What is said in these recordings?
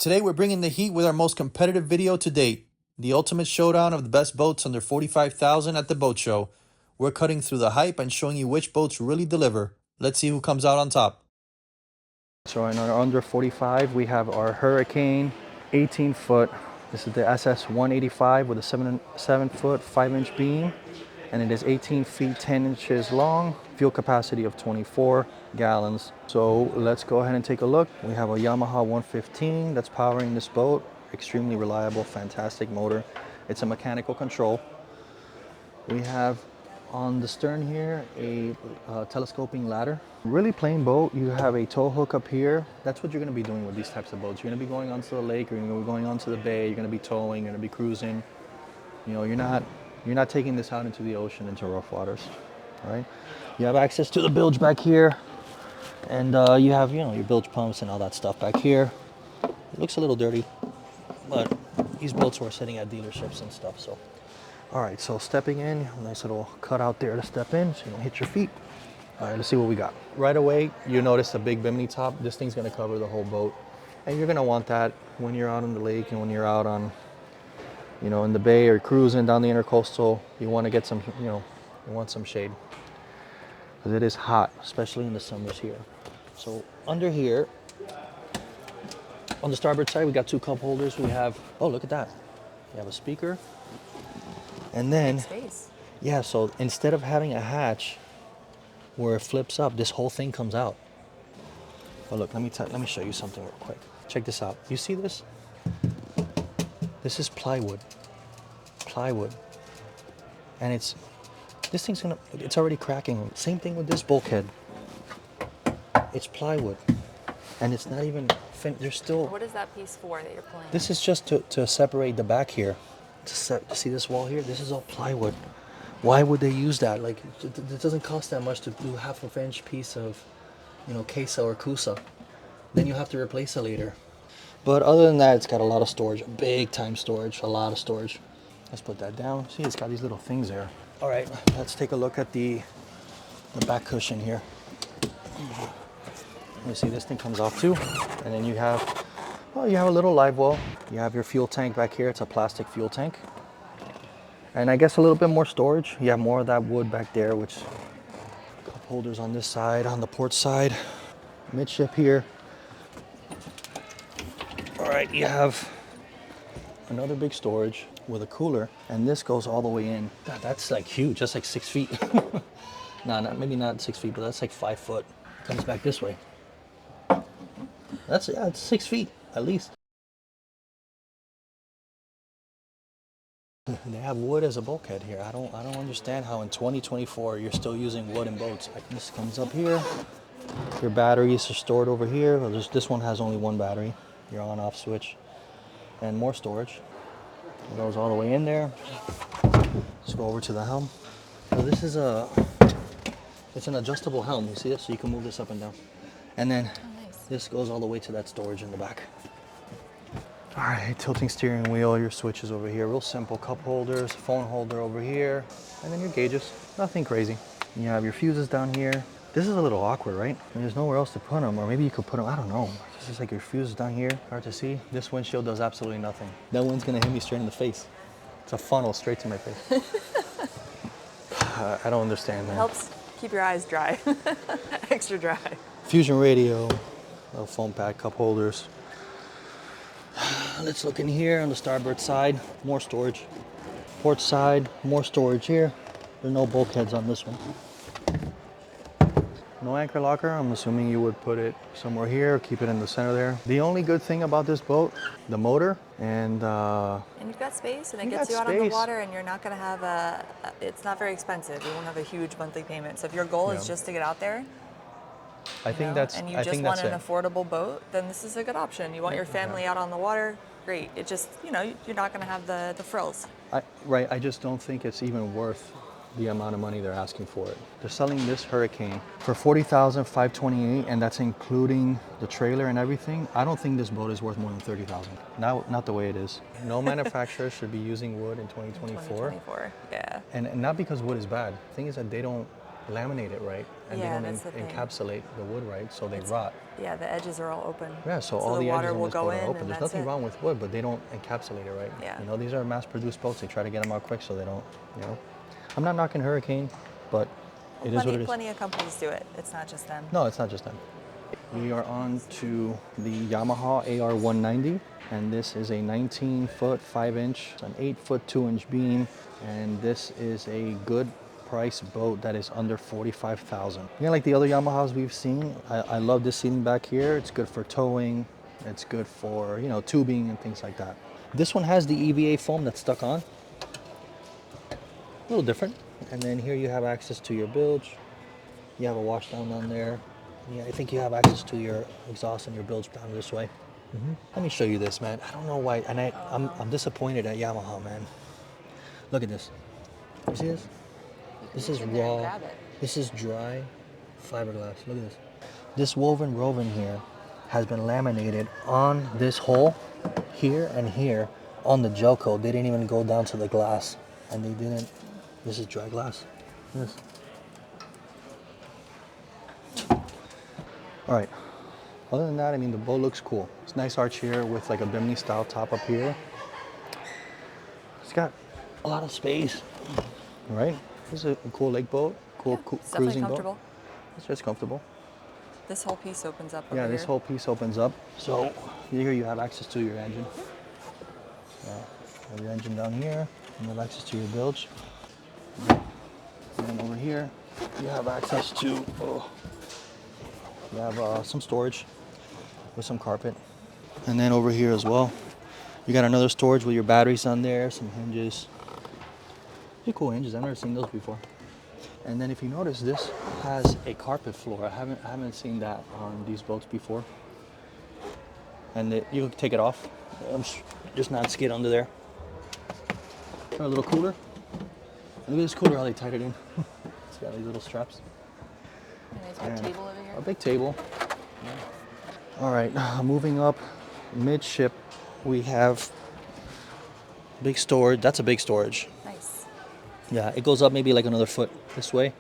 Today we're bringing the heat with our most competitive video to date, the ultimate showdown of the best boats under $45,000 at the boat show. We're cutting through the hype and showing you which boats really deliver. Let's see who comes out on top. So in our under 45, we have our Hurricane 18 foot. This is the SS 185 with a 7 foot 5-inch beam, and it is 18 feet 10 inches long, fuel capacity of 24 gallons. So let's go ahead and take a look. We have a Yamaha 115 that's powering this boat. Extremely reliable, fantastic motor. It's a mechanical control. We have on the stern here a telescoping ladder. Really plain boat. You have a tow hook up here. That's what you're going to be doing with these types of boats. You're going to be going onto the lake, or you're going to be going onto the bay, you're going to be towing, you're going to be cruising. You know, you're not taking this out into the ocean, into rough waters. All right. You have access to the bilge back here, and you have, you know, your bilge pumps and all that stuff back here. It looks a little dirty, but these boats were sitting at dealerships and stuff. So all right, so stepping in, nice little cut out there to step in so you don't hit your feet. All right, let's see what we got. Right away, you notice a big bimini top. This thing's gonna cover the whole boat. And you're gonna want that when you're out on the lake and when you're out on, you know, in the bay or cruising down the intercoastal. You wanna get some, you know, you want some shade. Because it is hot, especially in the summers here. So under here, on the starboard side, we got two cup holders. We have, oh, look at that. We have a speaker. And then, yeah, so instead of having a hatch where it flips up, this whole thing comes out. Oh, look, let me show you something real quick. Check this out. You see this? This is plywood. Plywood. And it's already cracking. Same thing with this bulkhead. It's plywood. And it's not even, there's still... What is that piece for that you're playing? This is just to separate the back here. See this wall here? This is all plywood. Why would they use that? Like, it doesn't cost that much to do half-inch piece of, you know, Kesa or Kusa. Then you have to replace it later. But other than that, it's got a lot of storage, big time storage, a lot of storage. Let's put that down. See, it's got these little things there. All right, let's take a look at the back cushion here. You see, this thing comes off too, and then you have, well, you have a little live well. You have your fuel tank back here. It's a plastic fuel tank. And I guess a little bit more storage. You have more of that wood back there, which cup holders on this side, on the port side. Midship here. All right, you have another big storage with a cooler, and this goes all the way in. God, that's like huge. That's like 6 feet. No, maybe not 6 feet, but that's like 5 foot. It comes back this way. Yeah, it's 6 feet at least. They have wood as a bulkhead here. I don't understand how in 2024 you're still using wood in boats. This comes up here. Your batteries are stored over here. Well, this one has only one battery. Your on-off switch. And more storage. It goes all the way in there. Let's go over to the helm. So this is it's an adjustable helm. You see it? So you can move this up and down. And then this goes all the way to that storage in the back. All right, tilting steering wheel, your switches over here, real simple. Cup holders, phone holder over here, and then your gauges, nothing crazy. You have your fuses down here. This is a little awkward, right? I mean, there's nowhere else to put them, or maybe you could put them, I don't know. This is like your fuses down here, hard to see. This windshield does absolutely nothing. That wind's gonna hit me straight in the face. It's a funnel straight to my face. I don't understand that. It helps keep your eyes dry, extra dry. Fusion radio, little foam pad, cup holders. Let's look in here on the starboard side, more storage. Port side, more storage here. There's no bulkheads on this one. No anchor locker. I'm assuming you would put it somewhere here, keep it in the center there. The only good thing about this boat, the motor, and you've got space, and it gets you out on the water, and you're not going to have it's not very expensive. You won't have a huge monthly payment. So if your goal is just to get out there, I think that's and you just want an affordable boat, then this is a good option. You want your family out on the water, great. It just, you know, you're not going to have the frills. Right, I just don't think it's even worth the amount of money they're asking for it. They're selling this Hurricane for $40,528, and that's including the trailer and everything. I don't think this boat is worth more than $30,000. Not the way it is. No manufacturer should be using wood in 2024. Yeah. And not because wood is bad. The thing is that they don't laminate it right, and they don't encapsulate the wood right, so they rot. Yeah, the edges are all open. Yeah, so all the the water edges on will this go boat are in open. and There's that's nothing it. wrong with wood, but they don't encapsulate it, right? Yeah. You know, these are mass-produced boats. They try to get them out quick so they don't, you know. I'm not knocking Hurricane, but it is what it is. Plenty of companies do it. It's not just them. No, it's not just them. We are on to the Yamaha AR190, and this is a 19-foot 5-inch, an 8-foot 2-inch beam, and this is a good price boat that is under 45,000. You know, like the other Yamahas we've seen, I love this seating back here. It's good for towing. It's good for, you know, tubing and things like that. This one has the EVA foam that's stuck on. A little different. And then here you have access to your bilge. You have a wash down there. Yeah, I think you have access to your exhaust and your bilge down this way. Let me show you this, man. I don't know why, and I'm disappointed at Yamaha, man. Look at this. You see this? This is raw. This is dry fiberglass. Look at this. This woven roving here has been laminated on this hole here and here on the gel coat. They didn't even go down to the glass, and they didn't. This is dry glass. This. All right. Other than that, I mean, the boat looks cool. It's a nice arch here with like a bimini style top up here. It's got a lot of space, right? This is a cool lake boat, cool cruising boat. It's just comfortable. This whole piece opens up over Yeah, here. this whole piece opens up. So here you have access to your engine. Your engine down here, and you have access to your bilge. And then over here, you have access to, you have some storage with some carpet. And then over here as well, you got another storage with your batteries on there, some hinges. Pretty cool hinges, I've never seen those before. And then if you notice, this has a carpet floor. I haven't seen that on these boats before. And you can take it off. Just not skid under there. Got a little cooler. Look at this cooler, how they tied it in. It's got these little straps. And a table over here. A big table. Yeah. All right, moving up midship, we have big storage. That's a big storage. Nice. Yeah, it goes up maybe like another foot this way.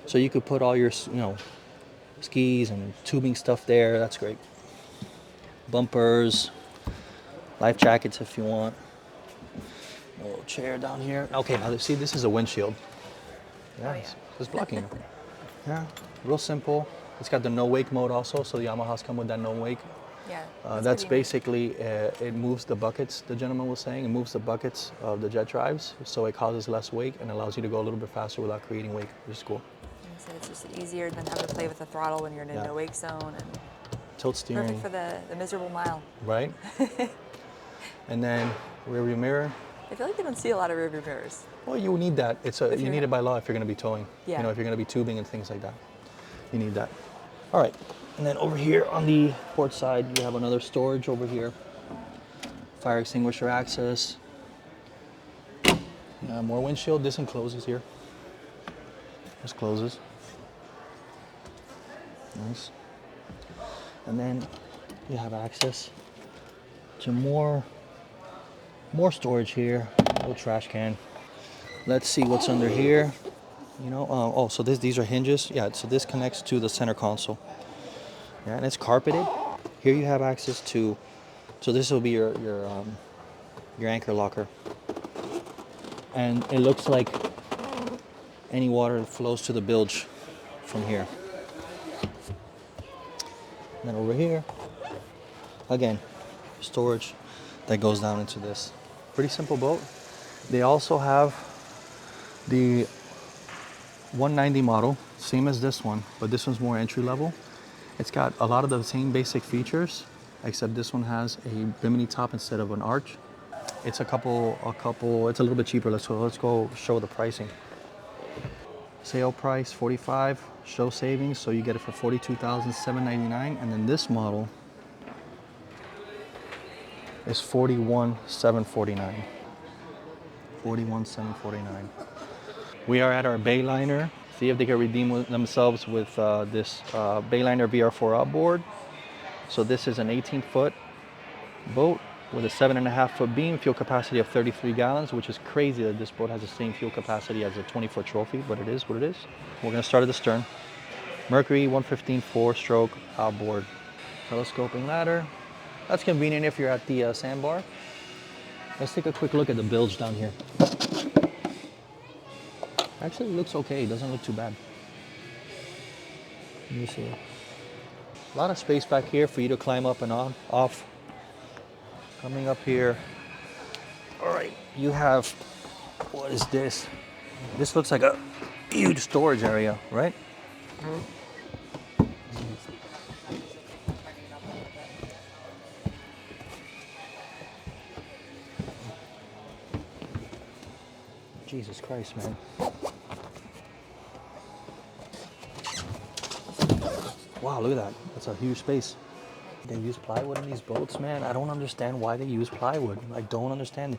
So you could put all your, you know, skis and tubing stuff there. That's great. Bumpers, life jackets if you want. A little chair down here. Okay, now see, this is a windshield. Yes, it's blocking you. Yeah, real simple. It's got the no wake mode also, so the Yamahas come with that no wake. Yeah. That's basically, it moves the buckets, the gentleman was saying, it moves the buckets of the jet drives, so it causes less wake and allows you to go a little bit faster without creating wake, which is cool. And so it's just easier than having to play with the throttle when you're in a no wake zone. And tilt steering. perfect for the miserable mile. Right? And then rear view mirror. I feel like they don't see a lot of rear view mirrors. Well, you need that. You need it by law if you're going to be towing. Yeah. You know, if you're going to be tubing and things like that. You need that. All right. And then over here on the port side, you have another storage over here. Fire extinguisher access. More windshield. This one closes here. This closes. Nice. And then you have access to more storage here. Little trash can. Let's see what's under here. You know, so these are hinges. Yeah, so this connects to the center console. Yeah, and it's carpeted. Here you have access to, so this will be your anchor locker. And it looks like any water flows to the bilge from here. And then over here, again, storage that goes down into this. Pretty simple boat. They also have the 190 model, same as this one, but this one's more entry level. It's got a lot of the same basic features, except this one has a bimini top instead of an arch. It's it's a little bit cheaper. Let's go show the pricing. Sale price 45, show savings, so you get it for 42,799, and then this model is 41,749. 41,749. We are at our Bayliner. See if they can redeem themselves with this Bayliner VR4 outboard. So this is an 18-foot boat with a 7.5-foot beam, fuel capacity of 33 gallons, which is crazy that this boat has the same fuel capacity as a 20-foot trophy, but it is what it is. We're gonna start at the stern. Mercury 115 4-stroke outboard. Telescoping ladder. That's convenient if you're at the sandbar. Let's take a quick look at the bilge down here. Actually, it looks okay. It doesn't look too bad. Let me see. A lot of space back here for you to climb up and on, off. Coming up here. All right, you have, what is this? This looks like a huge storage area, right? Jesus Christ, man. Wow, look at that. That's a huge space. They use plywood in these boats, man. I don't understand why they use plywood. I don't understand.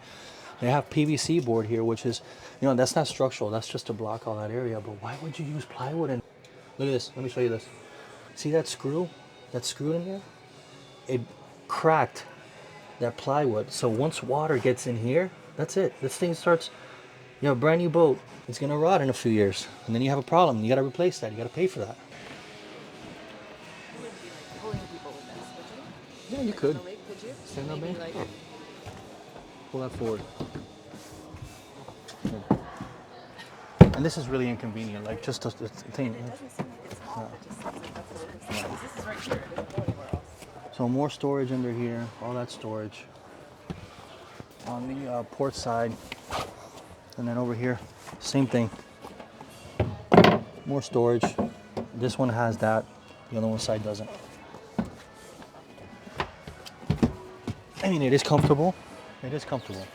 They have PVC board here, which is, you know, that's not structural. That's just to block all that area. But why would you use plywood? And look at this. Let me show you this. See that screw? That screw in there? It cracked that plywood. So once water gets in here, that's it. This thing starts, you know, a brand new boat. It's going to rot in a few years. And then you have a problem. You got to replace that. You got to pay for that. Yeah, you could. Stand up, man. Pull that forward. And this is really inconvenient, like just a thing. It doesn't seem like it's small. It just seems like that's what it is. This is right here. It doesn't go anywhere else. So more storage under here, all that storage. On the port side. And then over here, same thing. More storage. This one has that, the other one side doesn't. I mean, it is comfortable. It is comfortable.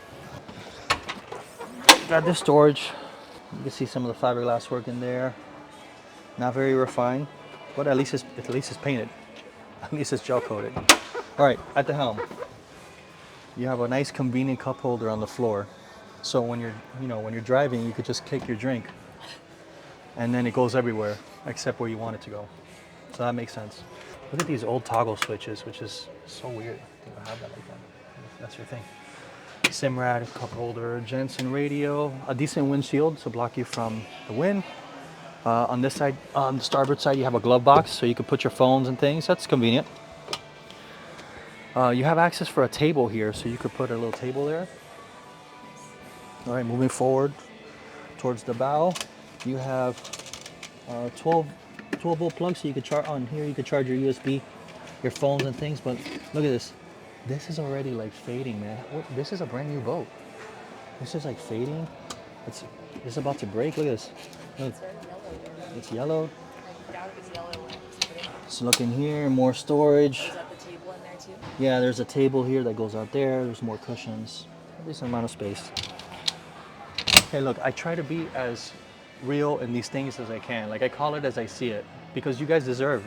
Got this storage. You can see some of the fiberglass work in there. Not very refined, but at least it's painted. At least it's gel coated. All right, at the helm, you have a nice convenient cup holder on the floor. So when you're driving, you could just take your drink, and then it goes everywhere except where you want it to go. So that makes sense. Look at these old toggle switches, which is so weird. You don't have that like that. That's your thing. Simrad, cup holder, Jensen radio, a decent windshield to block you from the wind. On this side, on the starboard side, you have a glove box so you can put your phones and things. That's convenient. You have access for a table here, so you could put a little table there. All right, moving forward towards the bow, you have 12 volt plugs, so you could charge on here. You could charge your USB, your phones and things. But look at this. This is already like fading, man. This is a brand new boat. This is like fading. It's about to break. Look at this. Look. It's yellow. I doubt it was yellow when it was put in. So look in here, more storage. Is that the table in there too? Yeah, there's a table here that goes out there. There's more cushions. A decent amount of space. Hey, look, I try to be as real in these things as I can. Like, I call it as I see it, because you guys deserve.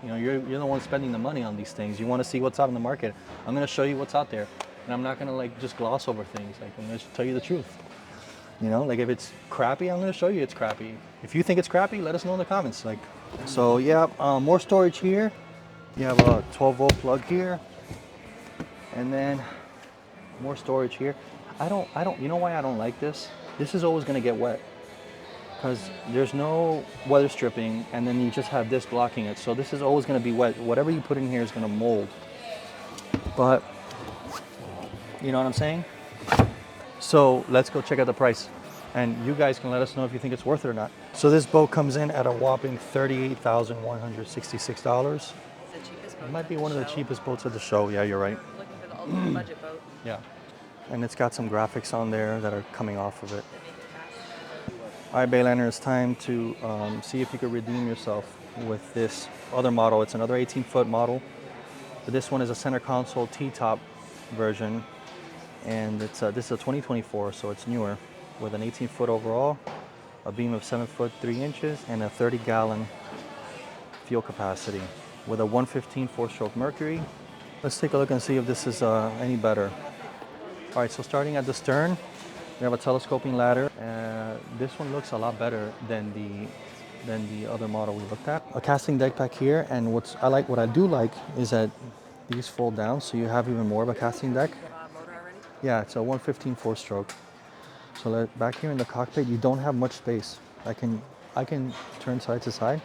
You know, you're the one spending the money on these things. You want to see what's out in the market. I'm going to show you what's out there, and I'm not going to like just gloss over things. Like, I'm going to tell you the truth. You know, like if it's crappy, I'm going to show you it's crappy. If you think it's crappy, let us know in the comments. Like, so yeah, more storage here. You have a 12 volt plug here, and then more storage here. I don't. You know why I don't like this? This is always going to get wet, because there's no weather stripping, and then you just have this blocking it. So this is always going to be wet. Whatever you put in here is going to mold. But you know what I'm saying? So let's go check out the price, and you guys can let us know if you think it's worth it or not. So this boat comes in at a whopping $38,166. It might be one of the cheapest boats at the show. Yeah, you're right. Looking for the ultimate budget boat. Yeah. And it's got some graphics on there that are coming off of it. All right, Bayliner, it's time to see if you could redeem yourself with this other model. It's another 18-foot model. But this one is a center console T-top version. And it's this is a 2024, so it's newer, with an 18-foot overall, a beam of 7 foot 3 inches, and a 30-gallon fuel capacity, with a 115 four-stroke Mercury. Let's take a look and see if this is any better. All right, so starting at the stern, we have a telescoping ladder. This one looks a lot better than the other model we looked at. A casting deck back here, and what I do like is that these fold down, so you have even more of a casting deck. Yeah, it's a 115 four-stroke. So back here in the cockpit, you don't have much space. I can turn side to side.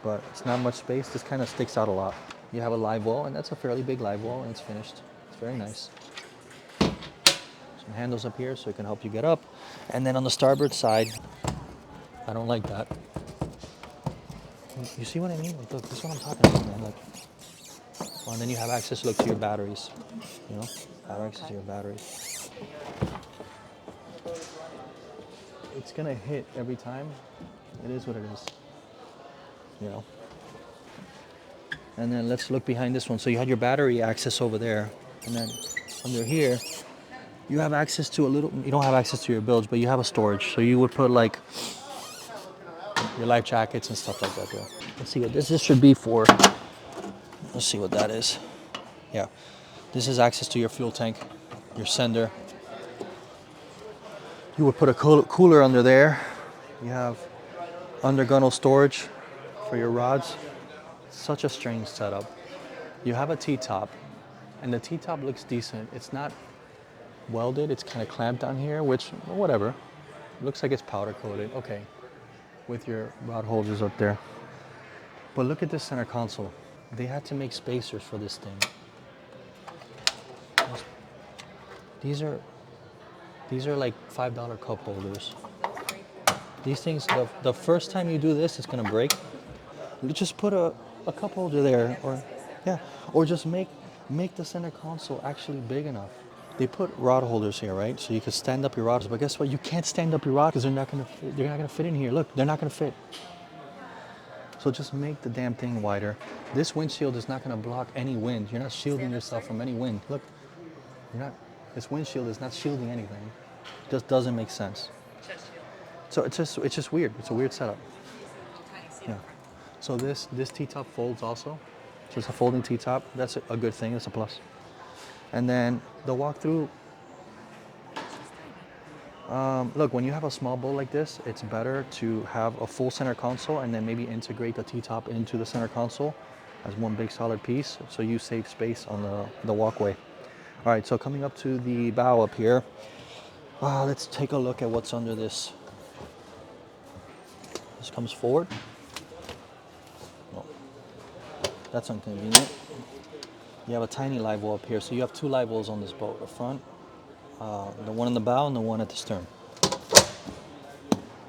but it's not much space. This kind of sticks out a lot. You have a live well, and that's a fairly big live well, and it's finished. It's very nice. Some handles up here so it can help you get up. And then on the starboard side, I don't like that. You see what I mean? Look, this is what I'm talking about, man. Like, well, and then you have access, look, to your batteries. You know, have access to your batteries. It's gonna hit every time. It is what it is. You know. And then let's look behind this one. So you had your battery access over there, and then under here, you have access to a little. You don't have access to your bilge, but you have a storage. So you would put like your life jackets and stuff like that there. Let's see what this should be for. Let's see what that is. Yeah, this is access to your fuel tank, your sender. You would put a cooler under there. You have under gunnel storage for your rods. Such a strange setup. You have a T-top, and the T-top looks decent. It's not welded, it's kind of clamped down here, which, whatever. Looks like it's powder coated, okay. With your rod holders up there. But look at this center console. They had to make spacers for this thing. These are like $5 cup holders. These things, the first time you do this, it's gonna break. Just put a cup holder there, or just make the center console actually big enough. They put rod holders here, right? So you can stand up your rods, but guess what? You can't stand up your rods because they're not gonna fit in here. Look, they're not gonna fit. So just make the damn thing wider. This windshield is not gonna block any wind. You're not shielding yourself from any wind. Look, this windshield is not shielding anything. It just doesn't make sense. So it's just weird. It's a weird setup. Yeah. So this T-top folds also. So it's a folding T-top. That's a good thing. It's a plus. And then the walkthrough. Look, when you have a small boat like this, it's better to have a full center console and then maybe integrate the T-top into the center console as one big solid piece, so you save space on the walkway. All right, so coming up to the bow up here, let's take a look at what's under this. This comes forward. Oh, that's inconvenient. You have a tiny live well up here, so you have two live wells on this boat, the front, the one in the bow and the one at the stern.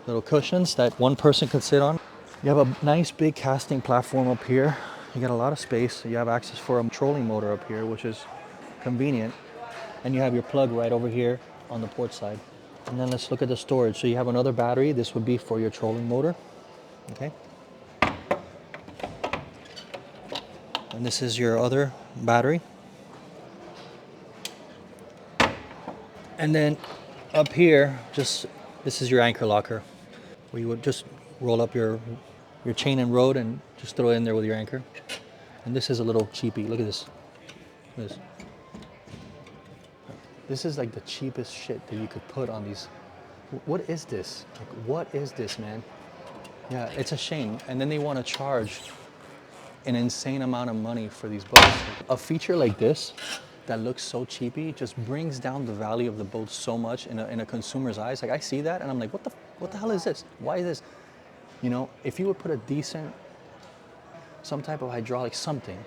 Little cushions that one person could sit on. You have a nice big casting platform up here. You got a lot of space. You have access for a trolling motor up here, which is convenient. And you have your plug right over here on the port side. And then let's look at the storage. So you have another battery. This would be for your trolling motor. Okay. And this is your other battery. And then up here, this is your anchor locker, where you would just roll up your chain and rod and just throw it in there with your anchor. And this is a little cheapy. Look at this. Look at this. This is like the cheapest shit that you could put on these. What is this? Like, what is this, man? Yeah, it's a shame. And then they want to charge an insane amount of money for these boats. A feature like this that looks so cheapy just brings down the value of the boat so much in a consumer's eyes. Like, I see that and I'm like, what the hell is this? Why is this? You know, if you would put a decent, some type of hydraulic something,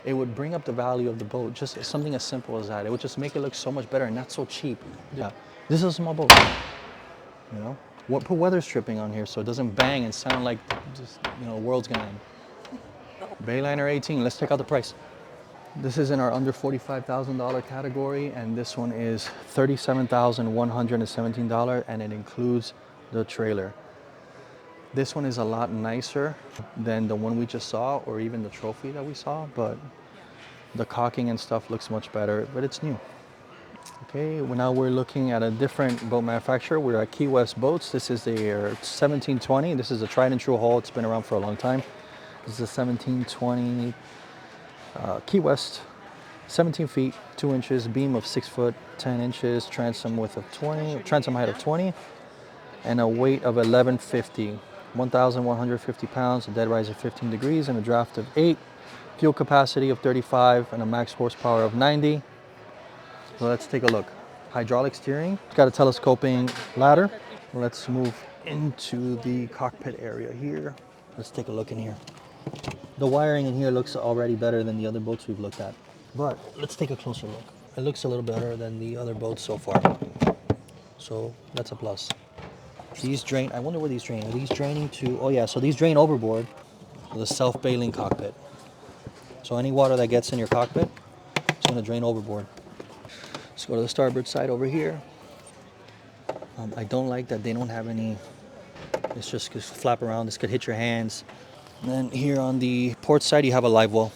it would bring up the value of the boat. Just something as simple as that. It would just make it look so much better and not so cheap. Yeah, this is a small boat. You know, put weather stripping on here so it doesn't bang and sound like just, you know, the world's gonna end. Bayliner 18. Let's check out the price. This is in our under $45,000 category, and this one is $37,117, and it includes the trailer. This one is a lot nicer than the one we just saw, or even the trophy that we saw, but the caulking and stuff looks much better, but it's new. Okay, now we're looking at a different boat manufacturer. We're at Key West Boats. This is their 1720. This is a tried and true hull. It's been around for a long time. This is a 1720 Key West, 17 feet, 2 inches, beam of 6 foot, 10 inches, transom width of 20, transom height of 20, and a weight of 1150, 1,150 pounds, a dead rise of 15 degrees, and a draft of 8, fuel capacity of 35, and a max horsepower of 90. So let's take a look. Hydraulic steering, it's got a telescoping ladder. Let's move into the cockpit area here. Let's take a look in here. The wiring in here looks already better than the other boats we've looked at. But let's take a closer look. It looks a little better than the other boats so far. So that's a plus. These drain, I wonder where these drain. Are these draining to, oh yeah, so these drain overboard with a self-bailing cockpit. So any water that gets in your cockpit, it's gonna drain overboard. Let's go to the starboard side over here. I don't like that they don't have any, it's just flap around. This could hit your hands. And then here on the port side, you have a live well.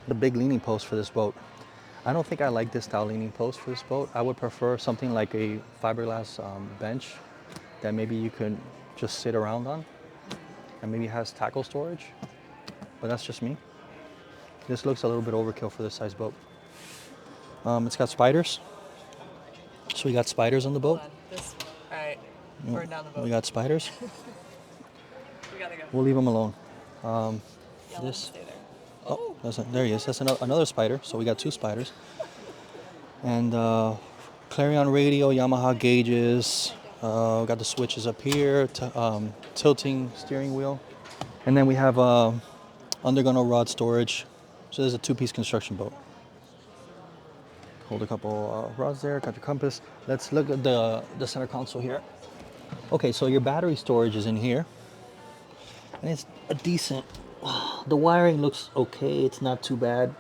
The big leaning post for this boat. I don't think I like this style leaning post for this boat. I would prefer something like a fiberglass bench that maybe you could just sit around on, and maybe has tackle storage, but that's just me. This looks a little bit overkill for this size boat. It's got spiders. So we got spiders on the boat. All right, burn down the boat. We got spiders. We gotta go. We'll leave them alone. This. Stay there. Oh, there he is. That's another spider. So we got two spiders. And Clarion radio, Yamaha gauges. We got the switches up here. Tilting steering wheel. And then we have undergunner rod storage. So there's a two-piece construction boat. Hold a couple rods there. Got your compass. Let's look at the center console here. Okay, so your battery storage is in here. And it's a decent. The wiring looks okay. It's not too bad.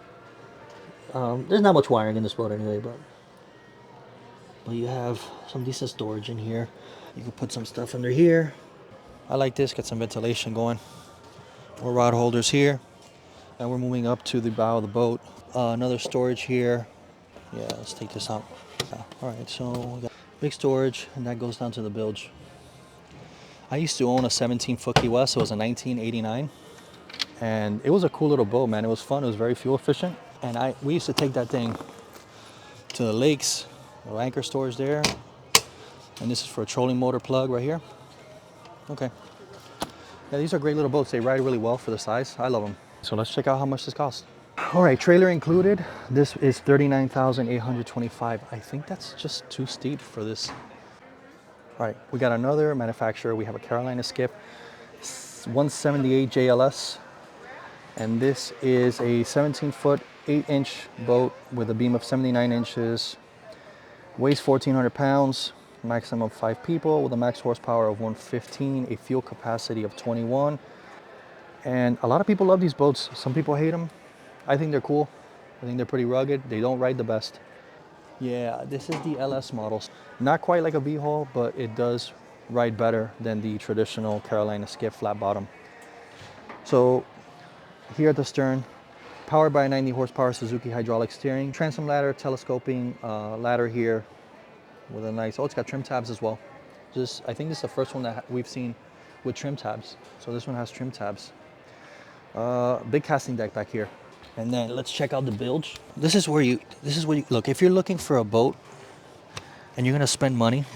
There's not much wiring in this boat anyway, but you have some decent storage in here. You can put some stuff under here. I like this. Got some ventilation going. More rod holders here. And we're moving up to the bow of the boat. Another storage here. Yeah, let's take this out. All right, so we got big storage, and that goes down to the bilge. I used to own a 17-foot Key West. It was a 1989. And it was a cool little boat, man. It was fun. It was very fuel efficient. And we used to take that thing to the lakes. Little anchor storage there. And this is for a trolling motor plug right here. Okay. Yeah, these are great little boats. They ride really well for the size. I love them. So let's check out how much this costs. All right, trailer included. This is $39,825. I think that's just too steep for this. All right, we got another manufacturer. We have a Carolina skiff, 178 JLS. And this is a 17-foot, 8-inch boat with a beam of 79 inches. Weighs 1,400 pounds, maximum of 5 people with a max horsepower of 115, a fuel capacity of 21. And a lot of people love these boats. Some people hate them. I think they're cool. I think they're pretty rugged. They don't ride the best. Yeah, this is the LS model. Not quite like a V-hull, but it does ride better than the traditional Carolina skiff flat bottom. So here at the stern, powered by a 90 horsepower Suzuki hydraulic steering, transom ladder, telescoping ladder here with a nice, it's got trim tabs as well. I think this is the first one that we've seen with trim tabs. So this one has trim tabs. Big casting deck back here. And then let's check out the bilge. This is where you look, if you're looking for a boat and you're gonna spend money,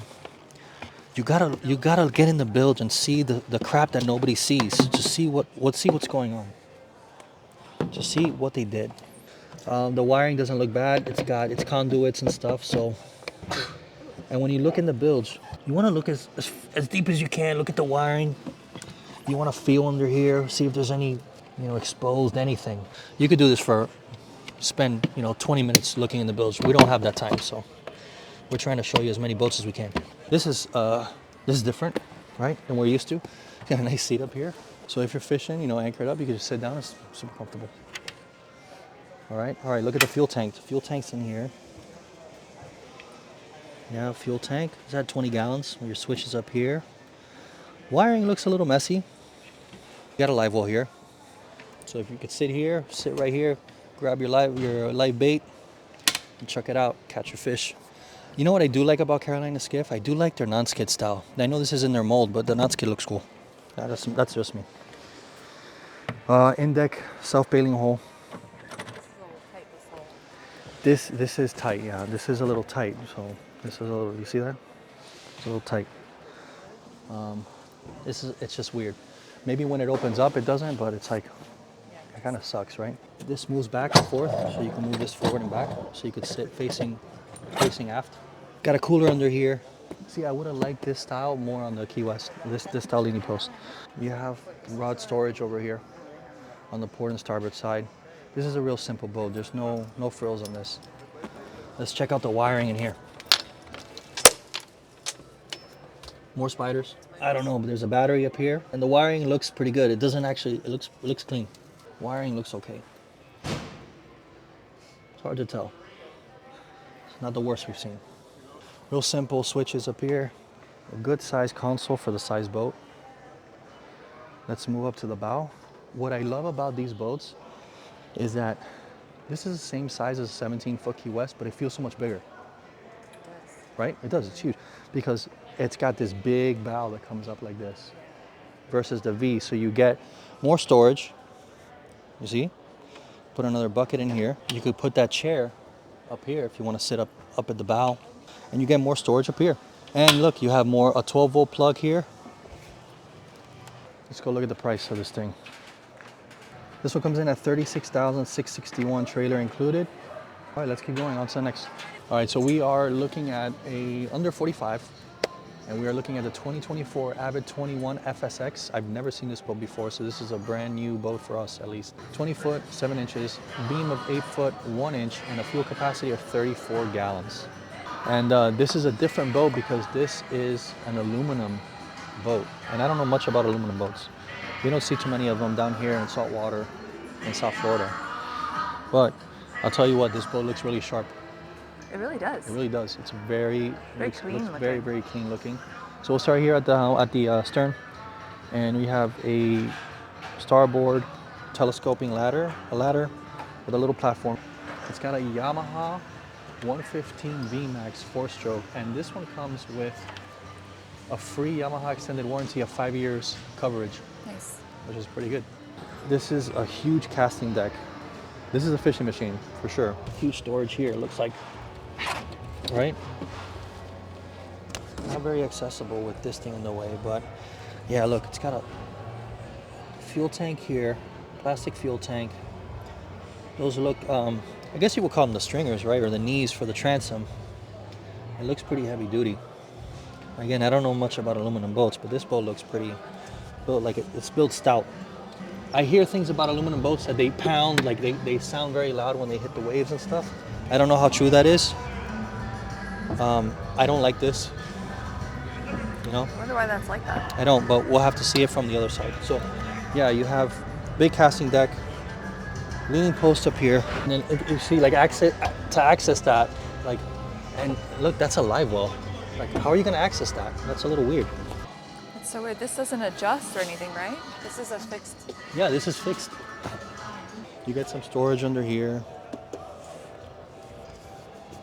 you gotta get in the bilge and see the crap that nobody sees. To see what's going on. To see what they did. The wiring doesn't look bad. It's conduits and stuff. So, and when you look in the bilge, you want to look as deep as you can. Look at the wiring. You want to feel under here, see if there's any, exposed anything. You could do this spend 20 minutes looking in the bilge. We don't have that time, so we're trying to show you as many boats as we can. This is different, right, than we're used to. Got a nice seat up here. So if you're fishing, anchored up, you can just sit down. It's super comfortable. All right, look at the fuel tank. The fuel tank's in here. Yeah, fuel tank. It's at 20 gallons. Your switch is up here. Wiring looks a little messy. You got a live well here. So if you could sit right here, grab your live bait, and chuck it out, catch your fish. You know what I do like about Carolina skiff? I do like their non-skid style. I know this isn't their mold, but the non-skid looks cool. That's just me. In-deck self-bailing hole. This is tight, yeah. This is a little tight. So this is a little. You see that? It's a little tight. It's just weird. Maybe when it opens up, it doesn't, but it's like it kind of sucks, right? This moves back and forth, so you can move this forward and back, so you could sit facing aft. Got a cooler under here. See, I would have liked this style more on the Key West, this style leaning post. You have rod storage over here on the port and starboard side. This is a real simple boat. There's no frills on this. Let's check out the wiring in here. More spiders. I don't know, but there's a battery up here, and the wiring looks pretty good. It doesn't actually. It looks clean. Wiring looks okay. It's hard to tell. It's not the worst we've seen. Real simple switches up here. A good size console for the size boat. Let's move up to the bow. What I love about these boats is that this is the same size as a 17-foot Key West, but it feels so much bigger. Right? It does. It's huge because it's got this big bow that comes up like this versus the V. So you get more storage. You see? Put another bucket in here. You could put that chair up here if you want to sit up at the bow, and you get more storage up here. And look, you have a 12-volt plug here. Let's go look at the price of this thing. This one comes in at $36,661, trailer included. All right, let's keep going on to the next. All right, so we are looking at a under 45, and we are looking at the 2024 Avid 21 FSX. I've never seen this boat before, so this is a brand new boat for us at least. 20 foot, 7 inches, beam of 8 foot, 1 inch, and a fuel capacity of 34 gallons. And this is a different boat because this is an aluminum boat. And I don't know much about aluminum boats. We don't see too many of them down here in saltwater in South Florida. But I'll tell you what, this boat looks really sharp. It really does. It really does. It's very clean looking. Very clean looking. So we'll start here at the stern, and we have a starboard telescoping ladder, a ladder with a little platform. It's got a Yamaha 115 VMAX 4-stroke, and this one comes with a free Yamaha extended warranty of 5 years coverage. Nice. Which is pretty good. This is a huge casting deck. This is a fishing machine for sure. Huge storage here, it looks like, right? Not very accessible with this thing in the way, but yeah, look, it's got a fuel tank here, plastic fuel tank. Those look, I guess you would call them the stringers, right? Or the knees for the transom. It looks pretty heavy duty. Again, I don't know much about aluminum boats, but this boat looks pretty built like it's built stout. I hear things about aluminum boats that they pound, like they sound very loud when they hit the waves and stuff. I don't know how true that is. I don't like this, you know? I wonder why that's like that. I don't, but we'll have to see it from the other side. So, yeah, you have big casting deck, leaning post up here, and then you see, like, to access that, like, and look, that's a live well. Like, how are you going to access that? That's a little weird. That's so weird. This doesn't adjust or anything, right? This is a fixed. Yeah, this is fixed. You get some storage under here.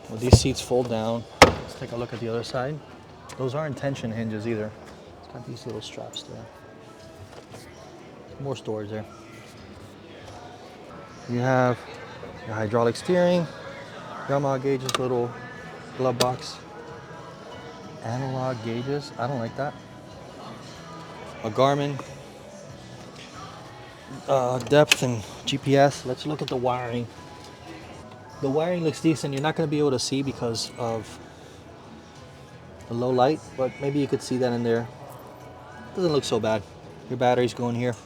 Well, these seats fold down. Let's take a look at the other side. Those aren't tension hinges either. It's got these little straps there. More storage there. You have your hydraulic steering, Yamaha gauges, little glove box. Analog gauges, I don't like that. A Garmin, depth and GPS. Let's look at the wiring. The wiring looks decent. You're not going to be able to see because of the low light, but maybe you could see that in there. Doesn't look so bad. Your battery's going here.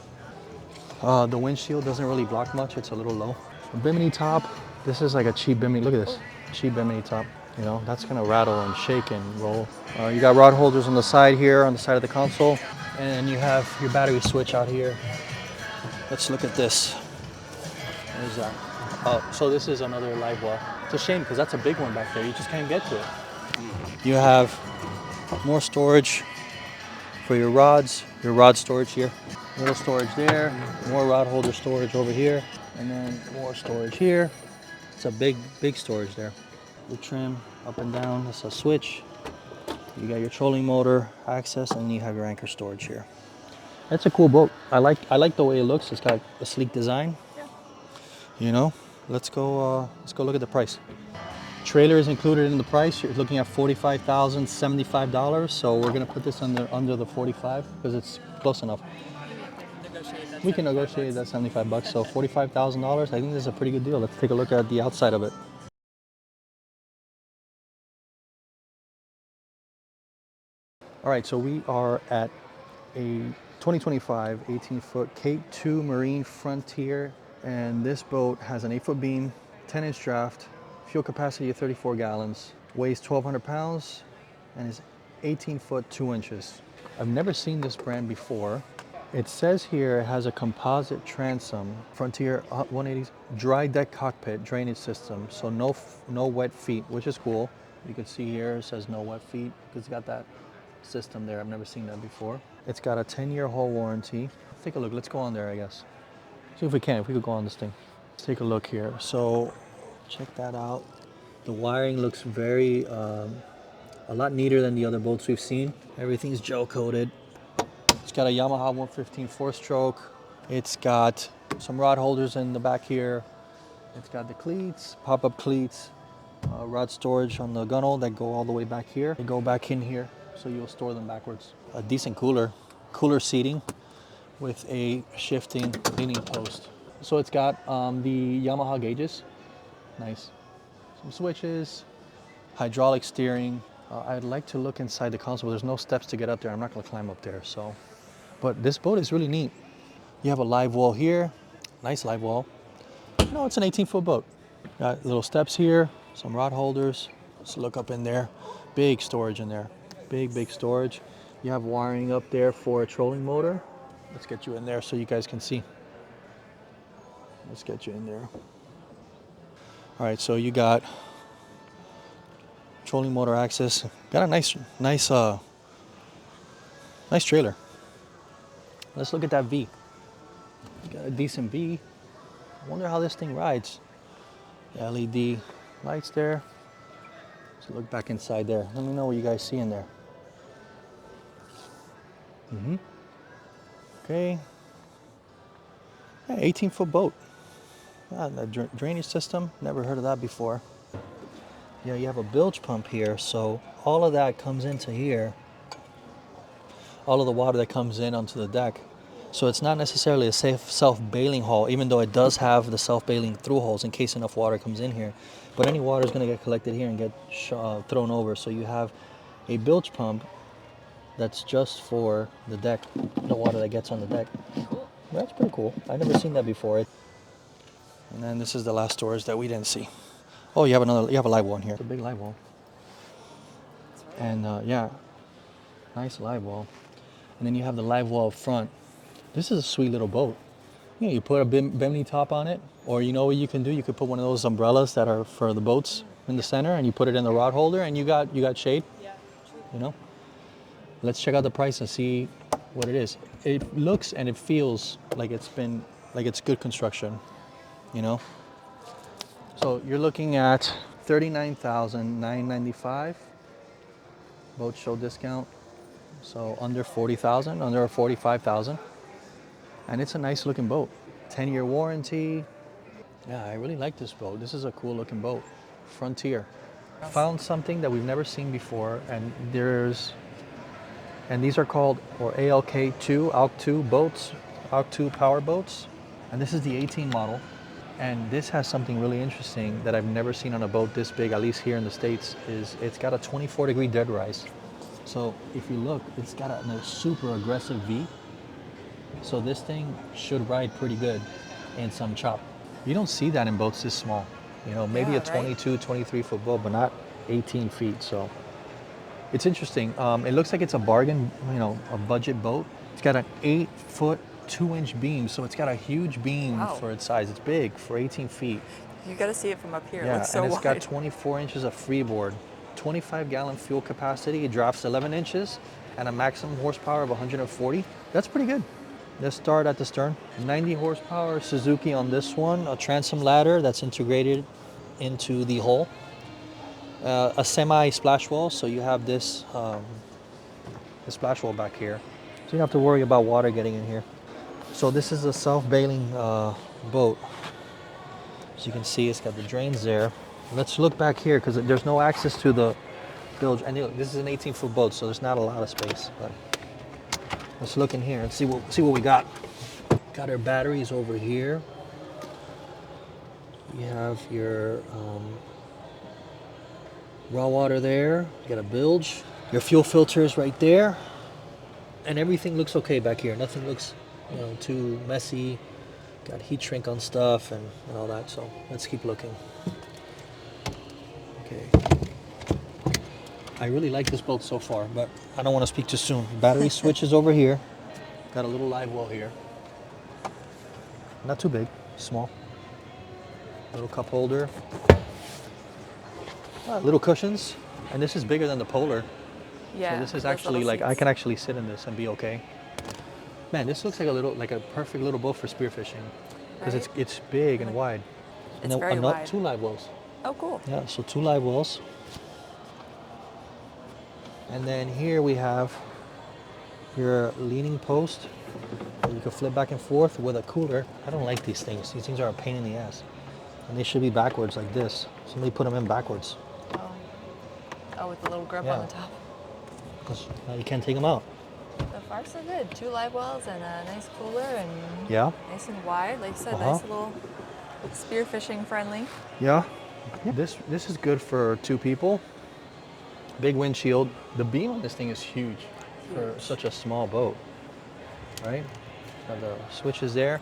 The windshield doesn't really block much. It's a little low. The bimini top. This is like a cheap bimini. Look at this. Cheap bimini top. You know, that's going to rattle and shake and roll. You got rod holders on the side here, on the side of the console. And you have your battery switch out here. Let's look at this. What is that? Oh, so this is another live well. It's a shame because that's a big one back there. You just can't get to it. You have more storage for your rods, your rod storage here. Little storage there, more rod holder storage over here, and then more storage here. It's a big storage there. The trim up and down, it's a switch. You got your trolling motor access, and you have your anchor storage here. That's a cool boat. I like the way it looks. It's got a sleek design. Yeah. You know, let's go look at the price. Trailer is included in the price. You're looking at $45,075. So we're gonna put this under the 45 because it's close enough. We can negotiate that $75. So $45,000. I think this is a pretty good deal. Let's take a look at the outside of it. All right, so we are at a 2025 18-foot Cape 2 Marine Frontier, and this boat has an 8-foot beam, 10-inch draft, fuel capacity of 34 gallons, weighs 1,200 pounds, and is 18 foot 2 inches. I've never seen this brand before. It says here it has a composite transom, Frontier 180s, dry deck cockpit drainage system, so no wet feet, which is cool. You can see here it says no wet feet because it's got that system there. I've never seen that before. It's got a 10-year hull warranty. Let's take a look. Let's go on there, I guess. See if we could go on this thing. Let's take a look here. So check that out. The wiring looks very, a lot neater than the other boats we've seen. Everything's gel coated. It's got a Yamaha 115 4-stroke. It's got some rod holders in the back here. It's got the cleats, pop-up cleats, rod storage on the gunnel that go all the way back here. They go back in here, so you'll store them backwards. A decent cooler seating with a shifting leaning post. So it's got the Yamaha gauges. Nice. Some switches, hydraulic steering. I'd like to look inside the console, but there's no steps to get up there. I'm not gonna climb up there, so. But this boat is really neat. You have a live well here, nice live well. No, it's an 18-foot boat. Got little steps here, some rod holders. Let's look up in there. Big storage in there, big storage. You have wiring up there for a trolling motor. Let's get you in there so you guys can see. Let's get you in there. All right, so you got trolling motor access. Got a nice trailer. Let's look at that V. Got a decent V. I wonder how this thing rides. The LED lights there. Let's look back inside there. Let me know what you guys see in there. Okay. Yeah, 18-foot boat. The drainage system, never heard of that before. Yeah, you have a bilge pump here, so all of that comes into here. All of the water that comes in onto the deck. So it's not necessarily a safe self-bailing hull, even though it does have the self-bailing through holes in case enough water comes in here. But any water is going to get collected here and get thrown over. So you have a bilge pump that's just for the deck, the water that gets on the deck. Cool. That's pretty cool. I've never seen that before. And then this is the last storage that we didn't see. Oh, you have a live well in here. It's a big live well. And yeah, nice live well. And then you have the live well up front. This is a sweet little boat. You know, you put a bimini top on it, or you know what you can do? You could put one of those umbrellas that are for the boats in the center, and you put it in the rod holder, and you got shade. Yeah, true. You know. Let's check out the price and see what it is. It looks and it feels like it's good construction. You know. So you're looking at $39,995 boat show discount. So under 40,000, under 45,000. And it's a nice looking boat. 10-year warranty. Yeah, I really like this boat. This is a cool looking boat. Frontier. Found something that we've never seen before, and these are called ALK2 boats, ALK2 power boats. And this is the 18 model. And this has something really interesting that I've never seen on a boat this big, at least here in the States, is it's got a 24-degree dead rise. So if you look, it's got a super aggressive V. So this thing should ride pretty good in some chop. You don't see that in boats this small. You know, maybe a 22, 23-foot boat, but not 18 feet. So it's interesting. It looks like it's a bargain, you know, a budget boat. It's got an 8-foot 2-inch beam, so it's got a huge beam for its size. It's big for 18 feet. You got to see it from up here. Yeah, it looks so and it's wide. got 24 inches of freeboard, 25-gallon fuel capacity. It drafts 11 inches and a maximum horsepower of 140. That's pretty good. Let's start at the stern. 90 horsepower Suzuki on this one. A transom ladder that's integrated into the hull. A semi splash wall, so you have this the splash wall back here. So you don't have to worry about water getting in here. So this is a self-bailing boat. As you can see, it's got the drains there. Let's look back here because there's no access to the bilge. And look, this is an 18-foot boat, so there's not a lot of space. But let's look in here and see what we got. Got our batteries over here. You have your raw water there. You got a bilge. Your fuel filter is right there. And everything looks okay back here. Nothing looks, too messy. Got heat shrink on stuff and all that. So let's keep looking. Okay. I really like this boat so far, but I don't want to speak too soon. Battery switch is over here. Got a little live well here. Not too big, small. Little cup holder. Little cushions. And this is bigger than the Polar. Yeah. So this is actually like, I can actually sit in this and be okay. Man, this looks like a perfect little boat for spearfishing. Because it's big and wide. It's very wide. 2 live wells. Oh, cool. Yeah, so 2 live wells. And then here we have your leaning post. You can flip back and forth with a cooler. I don't like these things. These things are a pain in the ass. And they should be backwards like this. Somebody put them in backwards. Oh, with the little grip on the top. Because now you can't take them out. So far, so good. 2 live wells and a nice cooler and nice and wide. Like you said, nice little spearfishing friendly. Yeah. This is good for 2 people. Big windshield. The beam on this thing is huge for such a small boat, right? Got the switches there.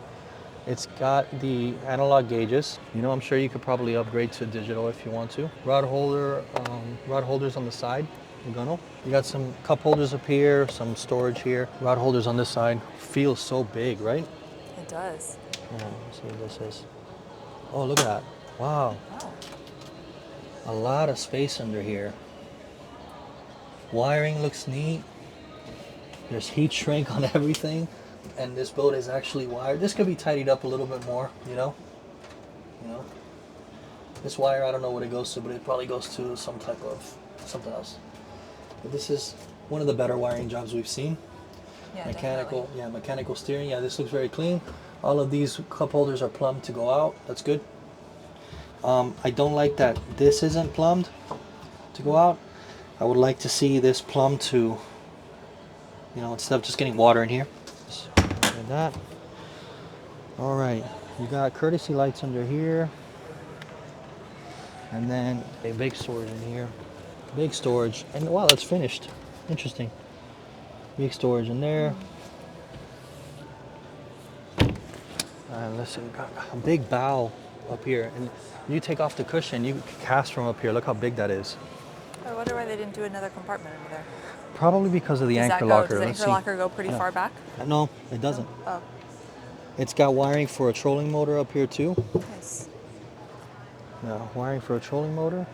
It's got the analog gauges. I'm sure you could probably upgrade to digital if you want to. Rod holders on the side, gunnel. You got some cup holders up here, some storage here. Rod holders on this side. Feels so big, right? It does. Yeah, let's see what this is. Oh, look at that. Wow. A lot of space under here. Wiring looks neat. There's heat shrink on everything. And this boat is actually wired. This could be tidied up a little bit more, This wire, I don't know what it goes to, but it probably goes to some type of something else. But this is one of the better wiring jobs we've seen. Yeah, mechanical, mechanical steering. Yeah, this looks very clean. All of these cup holders are plumbed to go out. That's good. I don't like that this isn't plumbed to go out. I would like to see this plumbed to, instead of just getting water in here. Like that. All right, you got courtesy lights under here. And then a big storage in here. Big storage. And wow, it's finished. Interesting. Big storage in there. Listen, got a big bow up here. And you take off the cushion, you can cast from up here. Look how big that is. I wonder why they didn't do another compartment over there. Probably because of the anchor locker. Does the anchor locker go pretty far back? No, it doesn't. Oh. It's got wiring for a trolling motor up here too. Nice. Yeah, wiring for a trolling motor.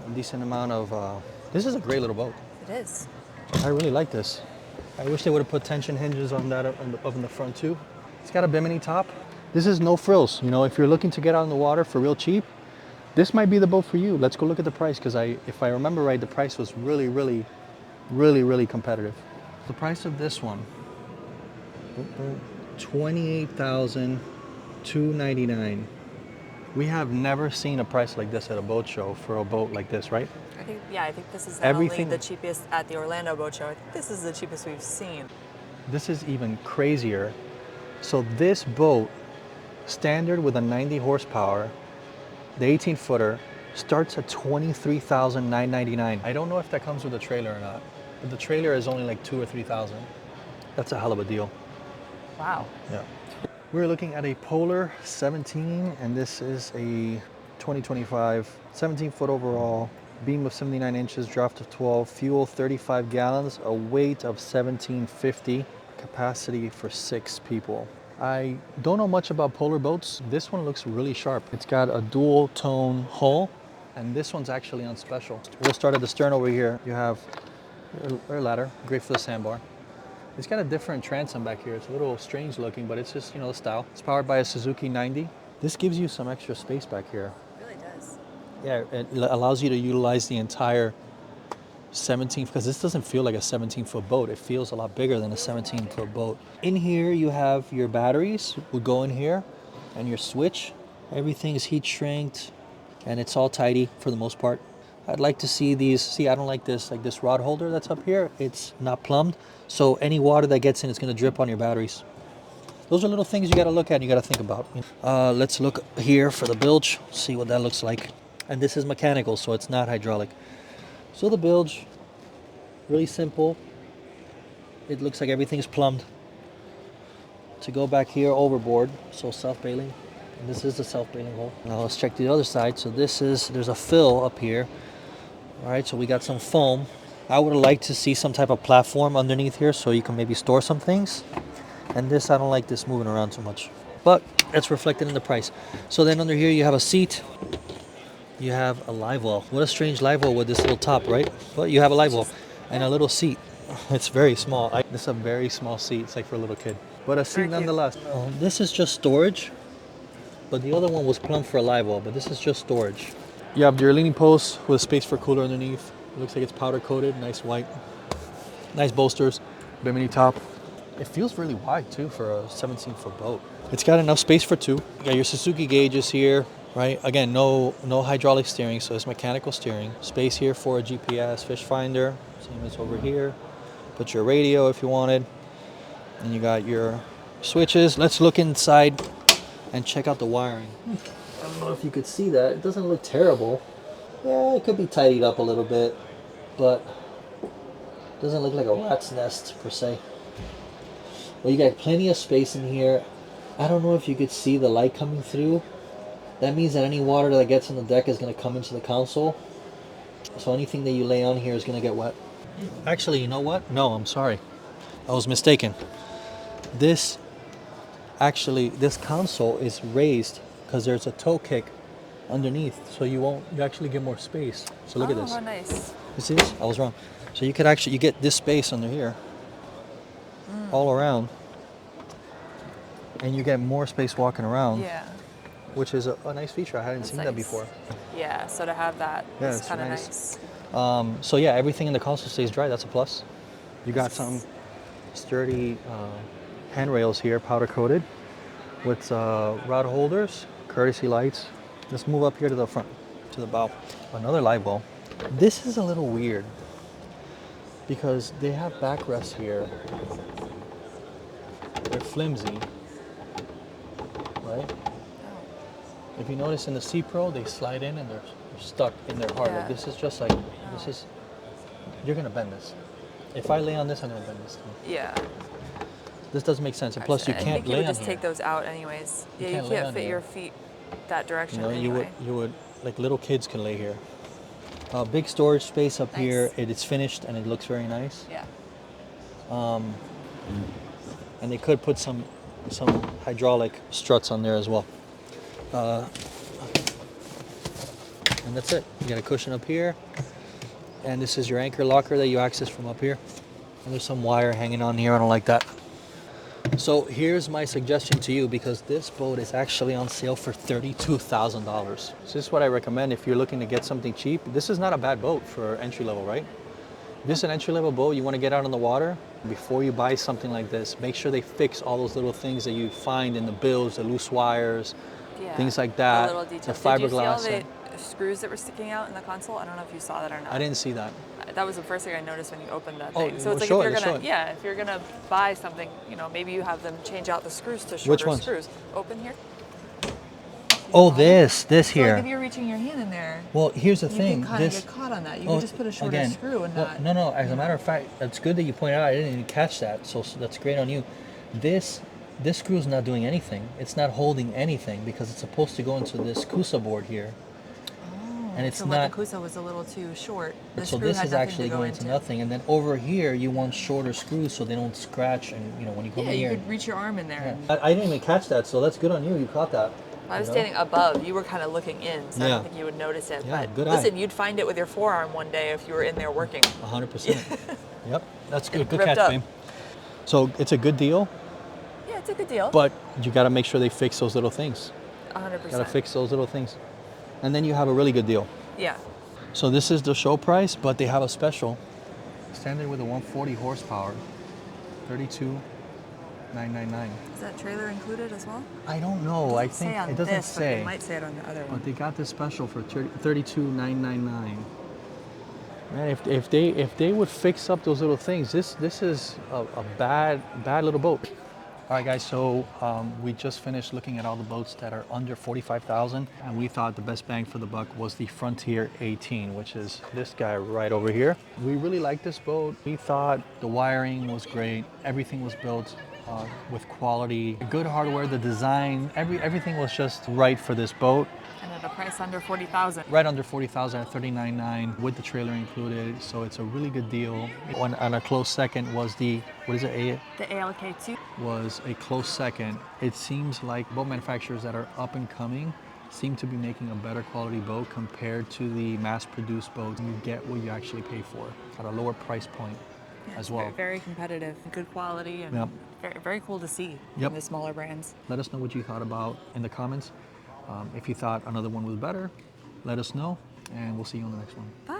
A decent amount of. This is a great little boat. It is. I really like this. I wish they would have put tension hinges on that up in the front too. It's got a bimini top. This is no frills. If you're looking to get out in the water for real cheap, this might be the boat for you. Let's go look at the price because if I remember right, the price was really, really, really, really competitive. The price of this one, $28,299. We have never seen a price like this at a boat show for a boat like this, right? I think this is not only the cheapest at the Orlando Boat Show. I think this is the cheapest we've seen. This is even crazier. So this boat, standard with a 90 horsepower, the 18-footer, starts at $23,999. I don't know if that comes with a trailer or not, but the trailer is only like $2,000 or $3,000. That's a hell of a deal. Wow. Yeah. We're looking at a Polar 17, and this is a 2025 17-foot overall, beam of 79 inches, draft of 12, fuel 35 gallons, a weight of 1750, capacity for 6 people. I don't know much about Polar boats. This one looks really sharp. It's got a dual tone hull, and this one's actually on special. We'll start at the stern over here. You have your ladder, great for the sandbar. It's got a different transom back here. It's a little strange looking, but it's just, the style. It's powered by a Suzuki 90. This gives you some extra space back here. It really does. Yeah, it allows you to utilize the entire 17, because this doesn't feel like a 17-foot boat. It feels a lot bigger than a 17-foot boat. In here, you have your batteries would go in here, and your switch. Everything is heat shrinked, and it's all tidy for the most part. I'd like to see these. See, I don't like this rod holder that's up here. It's not plumbed, so any water that gets in is going to drip on your batteries. Those are little things you got to look at and you got to think about. Let's look here for the bilge, see what that looks like. And this is mechanical, so it's not hydraulic. So the bilge, really simple. It looks like everything's plumbed. To go back here overboard, so self-bailing. And this is the self-bailing hole. Now let's check the other side. So there's a fill up here. All right, so we got some foam. I would like to see some type of platform underneath here so you can maybe store some things. And this, I don't like this moving around too much. But it's reflected in the price. So then under here you have a seat. You have a live well. What a strange live well with this little top, right? But you have a live well and a little seat. It's very small. This is a very small seat. It's like for a little kid. But a seat nonetheless. This is just storage. But the other one was plumbed for a live well. But this is just storage. You have your leaning post with space for cooler underneath. It looks like it's powder coated. Nice white. Nice bolsters. Bimini top. It feels really wide too for a 17-foot boat. It's got enough space for two. You got your Suzuki gauges here, right? Again, no hydraulic steering, so it's mechanical steering. Space here for a GPS fish finder. Same as over here. Put your radio if you wanted. And you got your switches. Let's look inside and check out the wiring. I don't know if you could see that. It doesn't look terrible. Yeah, it could be tidied up a little bit, but it doesn't look like a rat's nest per se. Well, you got plenty of space in here. I don't know if you could see the light coming through. That means that any water that gets on the deck is going to come into the console. So anything that you lay on here is going to get wet. Actually, you know what? No, I'm sorry. I was mistaken. This console is raised because there's a toe kick underneath, so you actually get more space. So look at this. Oh, nice. You see this? I was wrong. So you get this space under here, all around, and you get more space walking around. Yeah. Which is a nice feature. I hadn't seen that before. Yeah. So to have that is kind of nice. So yeah, everything in the console stays dry. That's a plus. You got some sturdy handrails here, powder coated, with rod holders, courtesy lights. Let's move up here to the front, to the bow. Another live well. This is a little weird because they have backrests here. They're flimsy, right? If you notice in the C Pro, they slide in and they're stuck in their hard. Like this is just like, you're gonna bend this. If I lay on this, I'm gonna bend this too. Yeah. This doesn't make sense. And plus, you can't lay on here. You would just take those out anyways. Yeah, you can't fit your feet that direction. You know, you would, like little kids can lay here. Big storage space up here. It is finished and it looks very nice. Yeah. And they could put some hydraulic struts on there as well. And that's it. You got a cushion up here. And this is your anchor locker that you access from up here. And there's some wire hanging on here. I don't like that. So here's my suggestion to you, because this boat is actually on sale for $32,000. So this is what I recommend if you're looking to get something cheap. This is not a bad boat for entry level, right? If this is an entry level boat, you want to get out on the water, before you buy something like this, make sure they fix all those little things that you find in the bilge, the loose wires, things like that, the fiberglass. Did you see all the screws that were sticking out in the console? I don't know if you saw that or not. I didn't see that. That was the first thing I noticed when you opened that thing. So it's like if you're gonna buy something, maybe you have them change out the screws to shorter screws. Open here. Oh, this here. Like if you're reaching your hand in there. Well, here's the thing. You can kind of get caught on that. You can just put a shorter screw and not. No. As a matter of fact, it's good that you pointed out. I didn't even catch that. So that's great on you. This screw is not doing anything. It's not holding anything because it's supposed to go into this Kusa board here. And it's not. The Kusa was a little too short. So this is actually going into nothing. And then over here, you want shorter screws so they don't scratch. And when you come in here, you could reach your arm in there. Yeah. I didn't even catch that. So that's good on you. You caught that. I was standing above. You were kind of looking in, so I don't think you would notice it. Yeah, but good listen, you'd find it with your forearm one day if you were in there working. 100%. Yep, that's good. Good catch, babe. So it's a good deal. Yeah, it's a good deal. But you got to make sure they fix those little things. 100%. Got to fix those little things, and then you have a really good deal. Yeah. So this is the show price, but they have a special. Standard with a 140 horsepower, $32,999. Is that trailer included as well? I don't know. I think it doesn't say. But it might say it on the other one. But they got this special for $32,999. Man, if they would fix up those little things, this is a bad little boat. All right, guys, so we just finished looking at all the boats that are under 45,000, and we thought the best bang for the buck was the Frontier 18, which is this guy right over here. We really like this boat. We thought the wiring was great. Everything was built with quality, good hardware, the design, everything was just right for this boat. And at a price under 40,000. Right under 40,000 at 39.9 with the trailer included, so it's a really good deal. On a close second was the, what is it, The ALK2 was a close second. It seems like boat manufacturers that are up and coming seem to be making a better quality boat compared to the mass-produced boats. You get what you actually pay for at a lower price point as well. Very competitive, good quality, and Yep. very, very cool to see Yep. in the smaller brands. Let us know what you thought about in the comments. If you thought another one was better, let us know, and we'll see you on the next one. Bye.